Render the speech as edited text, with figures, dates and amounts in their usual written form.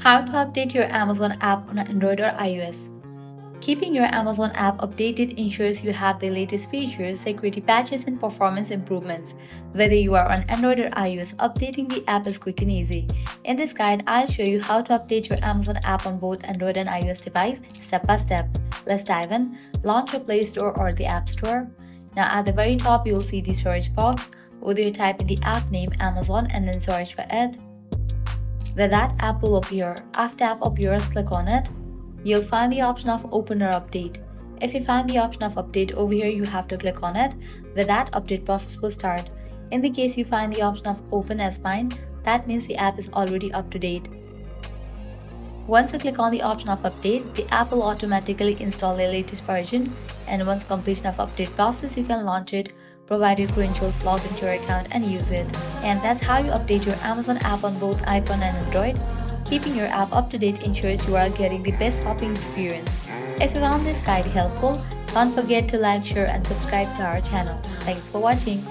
How to update your Amazon app on Android or iOS. Keeping your Amazon app updated ensures you have the latest features, security patches, and performance improvements. Whether you are on Android or iOS, updating the app is quick and easy. In this guide, I'll show you how to update your Amazon app on both Android and iOS device step by step. Let's dive in. Launch your Play Store or the App Store. Now at the very top, you'll see the search box. Whether you type in the app name Amazon and then search for it, where that app will appear. After app appears, click on it. You'll find the option of open or update. If you find the option of update over here, you have to click on it, where that update process will start. In the case you find the option of open as mine, that means the app is already up to date. Once you click on the option of update, the app will automatically install the latest version, and once completion of update process, you can launch it, provide your credentials, log into your account and use it. And that's how you update your Amazon app on both iPhone and Android. Keeping your app up to date ensures you are getting the best shopping experience. If you found this guide helpful, don't forget to like, share and subscribe to our channel. Thanks for watching.